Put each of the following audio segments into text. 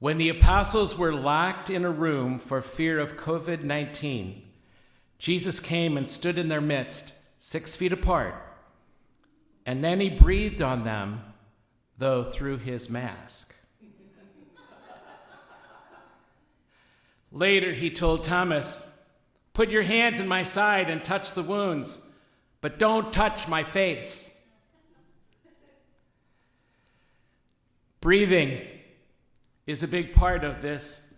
When the apostles were locked in a room for fear of COVID-19, Jesus came and stood in their midst, 6 feet apart, and then he breathed on them, though through his mask. Later, he told Thomas, "Put your hands in my side and touch the wounds, but don't touch my face." Breathing is a big part of this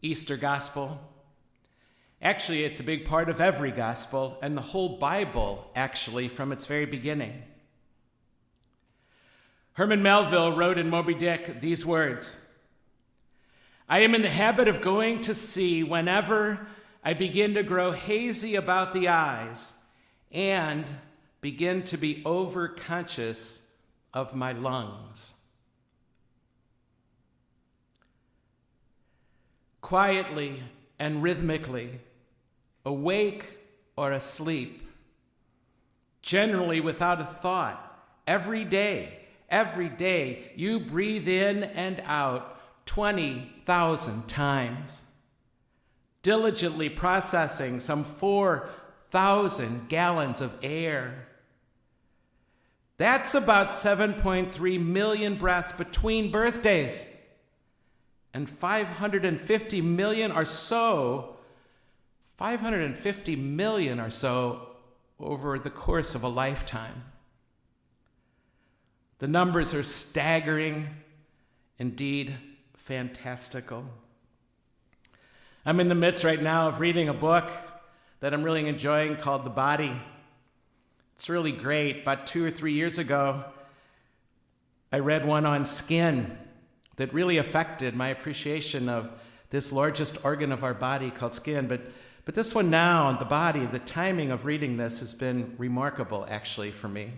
Easter gospel. Actually, it's a big part of every gospel and the whole Bible, actually, from its very beginning. Herman Melville wrote in Moby Dick these words: "I am in the habit of going to sea whenever I begin to grow hazy about the eyes and begin to be overconscious of my lungs." Quietly and rhythmically, awake or asleep, generally without a thought, every day, you breathe in and out 20,000 times, diligently processing some 4,000 gallons of air. That's about 7.3 million breaths between birthdays, and 550 million or so over the course of a lifetime. The numbers are staggering, indeed fantastical. I'm in the midst right now of reading a book that I'm really enjoying called The Body. It's really great. About 2 or 3 years ago, I read one on skin that really affected my appreciation of this largest organ of our body called skin. But this one now, The Body, the timing of reading this has been remarkable, actually, for me.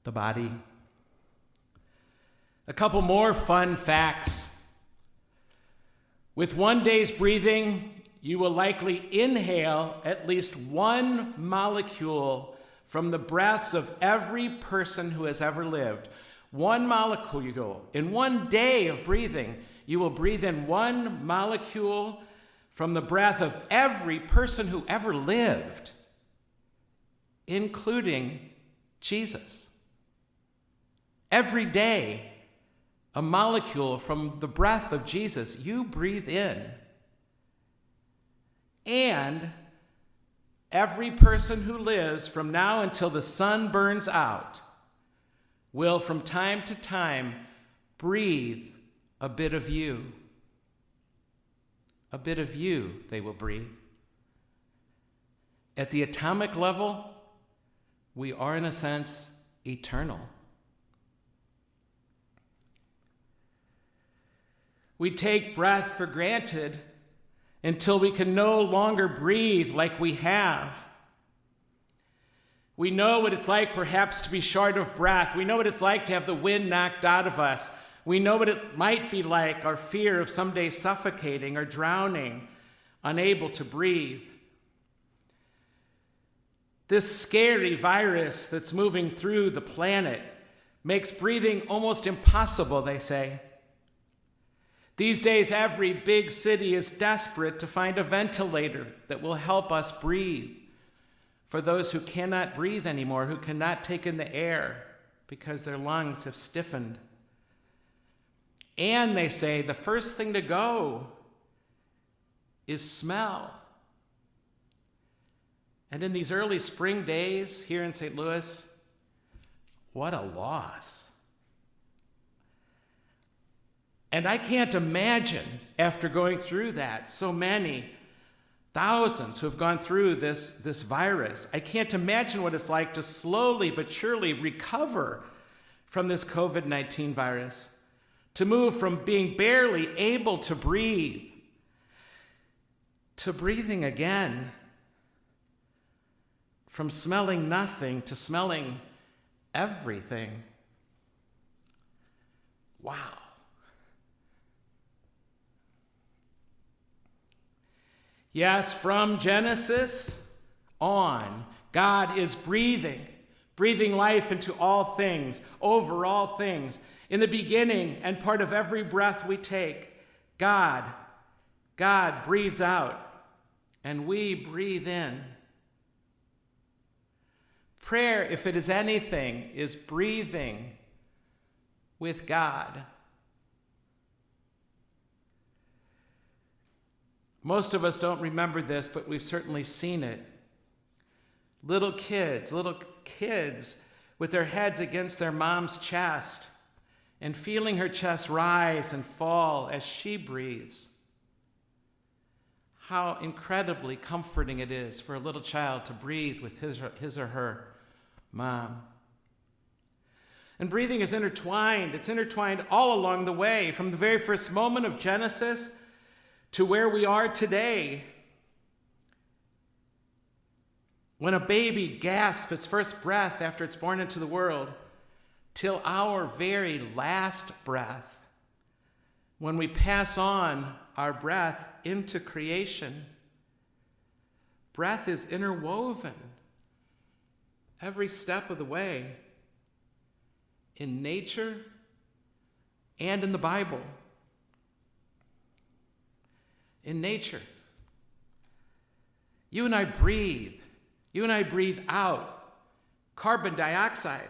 The Body. A couple more fun facts. With 1 day's breathing, you will likely inhale at least 1 molecule from the breaths of every person who has ever lived. 1 molecule. In 1 day of breathing, you will breathe in 1 molecule from the breath of every person who ever lived, including Jesus. Every day, a molecule from the breath of Jesus you breathe in. And every person who lives from now until the sun burns out will from time to time breathe a bit of you. A bit of you they will breathe. At the atomic level, we are in a sense eternal. We take breath for granted until we can no longer breathe like we have. We know what it's like perhaps to be short of breath. We know what it's like to have the wind knocked out of us. We know what it might be like, our fear of someday suffocating or drowning, unable to breathe. This scary virus that's moving through the planet makes breathing almost impossible, they say. These days, every big city is desperate to find a ventilator that will help us breathe for those who cannot breathe anymore, who cannot take in the air because their lungs have stiffened. And they say the first thing to go is smell. And in these early spring days here in St. Louis, what a loss. And I can't imagine, after going through that, so many thousands who have gone through this virus, I can't imagine what it's like to slowly but surely recover from this COVID-19 virus, to move from being barely able to breathe to breathing again, from smelling nothing to smelling everything. Wow. Yes, from Genesis on, God is breathing life into all things, over all things. In the beginning and part of every breath we take, God breathes out and we breathe in. Prayer, if it is anything, is breathing with God. Most of us don't remember this, but we've certainly seen it. Little kids with their heads against their mom's chest and feeling her chest rise and fall as she breathes. How incredibly comforting it is for a little child to breathe with his or her mom. And breathing is intertwined. It's intertwined all along the way, from the very first moment of Genesis to where we are today. When a baby gasps its first breath after it's born into the world, till our very last breath, when we pass on our breath into creation, breath is interwoven every step of the way in nature and in the Bible. In nature, you and I breathe out carbon dioxide.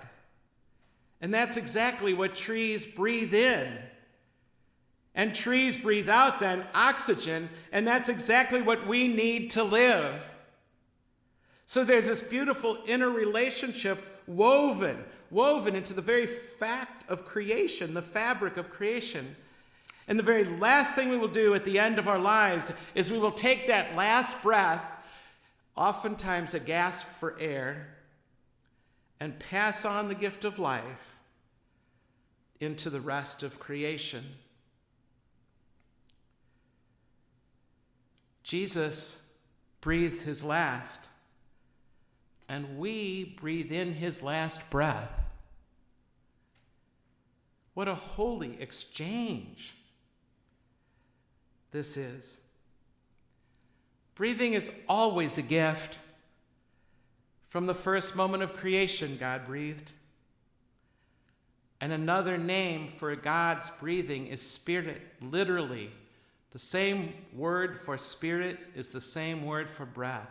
And that's exactly what trees breathe in. And trees breathe out then oxygen, and that's exactly what we need to live. So there's this beautiful interrelationship woven into the very fact of creation, the fabric of creation. And the very last thing we will do at the end of our lives is we will take that last breath, oftentimes a gasp for air, and pass on the gift of life into the rest of creation. Jesus breathes his last, and we breathe in his last breath. What a holy exchange this is. Breathing is always a gift. From the first moment of creation, God breathed. And another name for God's breathing is spirit, literally. The same word for spirit is the same word for breath.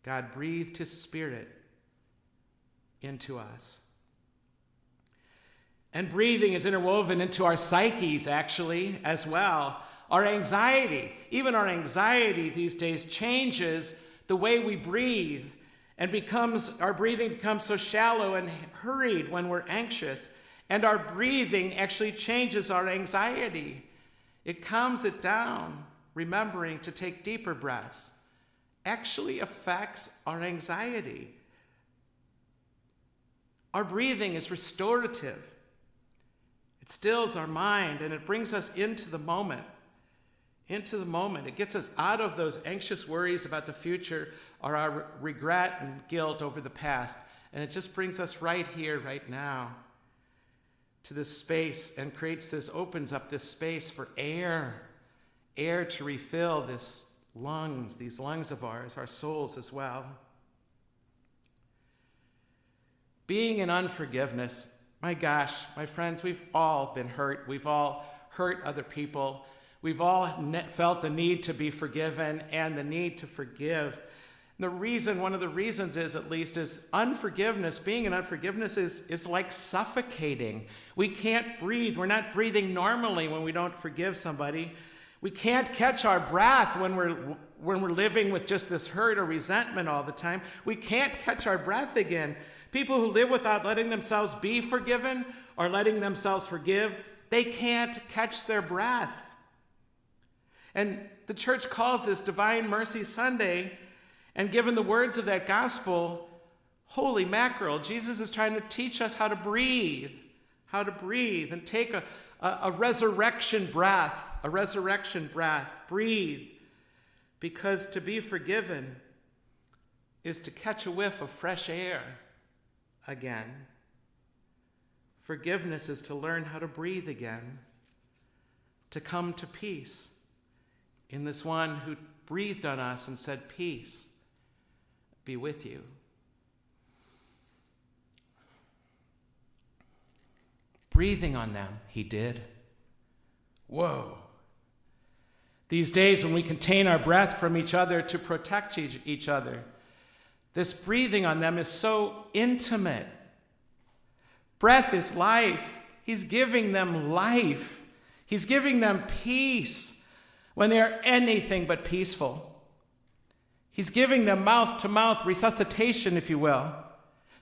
God breathed his spirit into us. And breathing is interwoven into our psyches, actually, as well. Our anxiety, even our anxiety these days changes the way we breathe, and our breathing becomes so shallow and hurried when we're anxious. And our breathing actually changes our anxiety. It calms it down. Remembering to take deeper breaths actually affects our anxiety. Our breathing is restorative. It stills our mind and it brings us into the moment. It gets us out of those anxious worries about the future or our regret and guilt over the past. And it just brings us right here, right now, to this space and opens up this space for air to refill these lungs of ours, our souls as well. Being in unforgiveness, my gosh, my friends, we've all been hurt. We've all hurt other people. We've all felt the need to be forgiven and the need to forgive. One of the reasons is unforgiveness. Being in unforgiveness is like suffocating. We can't breathe. We're not breathing normally when we don't forgive somebody. We can't catch our breath when we're living with just this hurt or resentment all the time. We can't catch our breath again. People who live without letting themselves be forgiven or letting themselves forgive, they can't catch their breath. And the church calls this Divine Mercy Sunday, and given the words of that gospel, holy mackerel, Jesus is trying to teach us how to breathe and take a resurrection breath, breathe. Because to be forgiven is to catch a whiff of fresh air again. Forgiveness is to learn how to breathe again, to come to peace in this one who breathed on us and said, "Peace be with you." breathing on them, he did. Whoa. These days when we contain our breath from each other to protect each other, this breathing on them is so intimate. Breath is life. He's giving them life. He's giving them peace when they are anything but peaceful. He's giving them mouth-to-mouth resuscitation, if you will.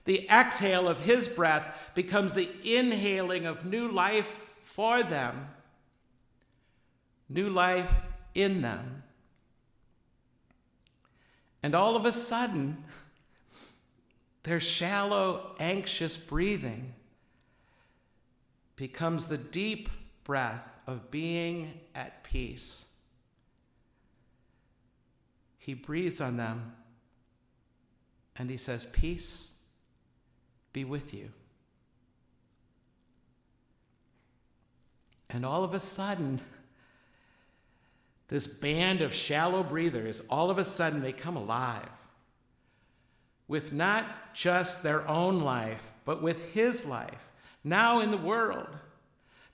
The exhale of his breath becomes the inhaling of new life for them, new life in them. And all of a sudden, their shallow, anxious breathing becomes the deep breath of being at peace. He breathes on them and he says, "Peace be with you." And all of a sudden, this band of shallow breathers, all of a sudden they come alive with not just their own life, but with his life, now in the world.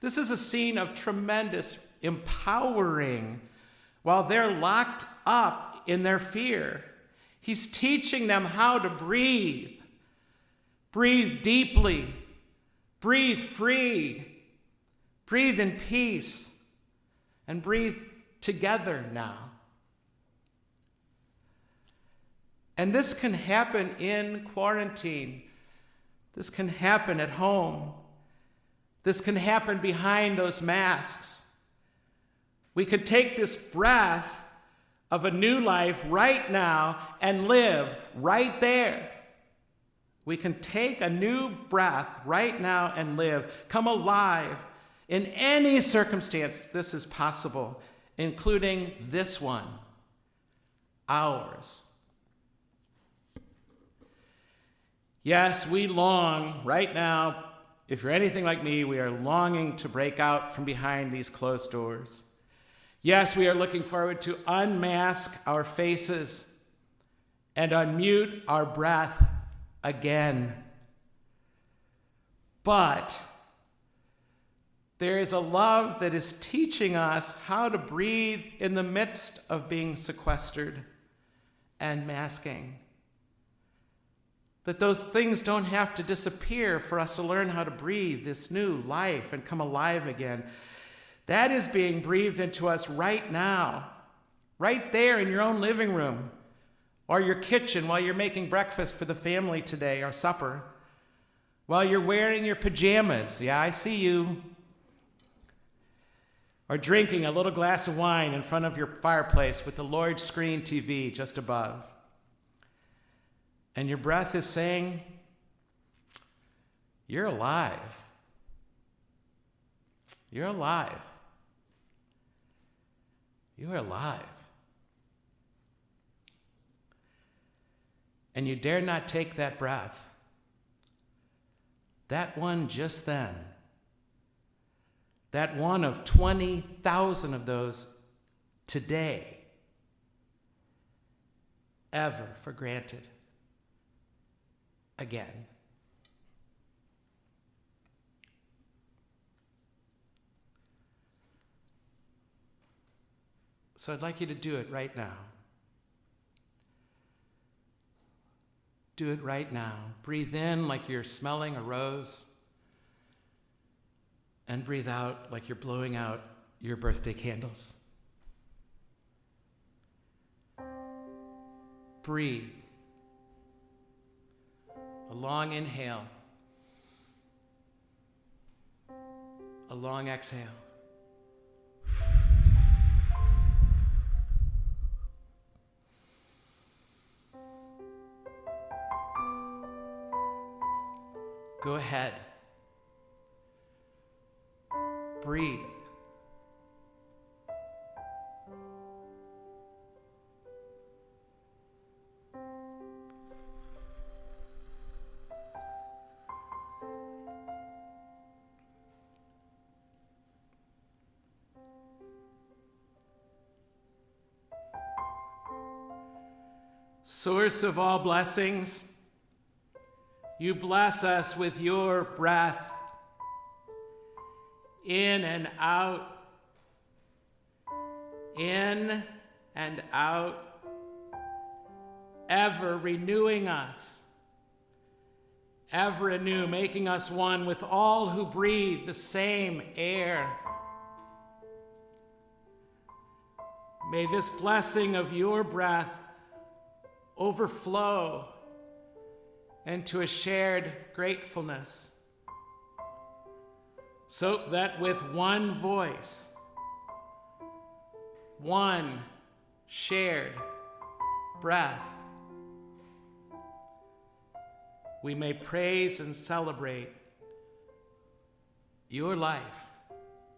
This is a scene of tremendous empowering while they're locked up in their fear. He's teaching them how to breathe. Breathe deeply. Breathe free. Breathe in peace. And breathe together now. And this can happen in quarantine. This can happen at home. This can happen behind those masks. We could take this breath of a new life right now and live right there. We can take a new breath right now and live, come alive. In any circumstance, this is possible, including this one, ours. Yes, we long right now. If you're anything like me, we are longing to break out from behind these closed doors. Yes, we are looking forward to unmask our faces and unmute our breath again. But there is a love that is teaching us how to breathe in the midst of being sequestered and masking. That those things don't have to disappear for us to learn how to breathe this new life and come alive again. That is being breathed into us right now, right there in your own living room or your kitchen while you're making breakfast for the family today or supper, while you're wearing your pajamas. Yeah, I see you. Or drinking a little glass of wine in front of your fireplace with the large screen TV just above. And your breath is saying, "You're alive. You're alive. You are alive." And you dare not take that breath. That one just then. That one of 20,000 of those today. Ever for granted. Again. So I'd like you to do it right now. Do it right now. Breathe in like you're smelling a rose. And breathe out like you're blowing out your birthday candles. Breathe. A long inhale. A long exhale. Go ahead. Breathe. Source of all blessings, you bless us with your breath. in and out, in and out, ever renewing us, ever anew, making us one with all who breathe the same air. May this blessing of your breath overflow into a shared gratefulness, so that with one voice, one shared breath, we may praise and celebrate your life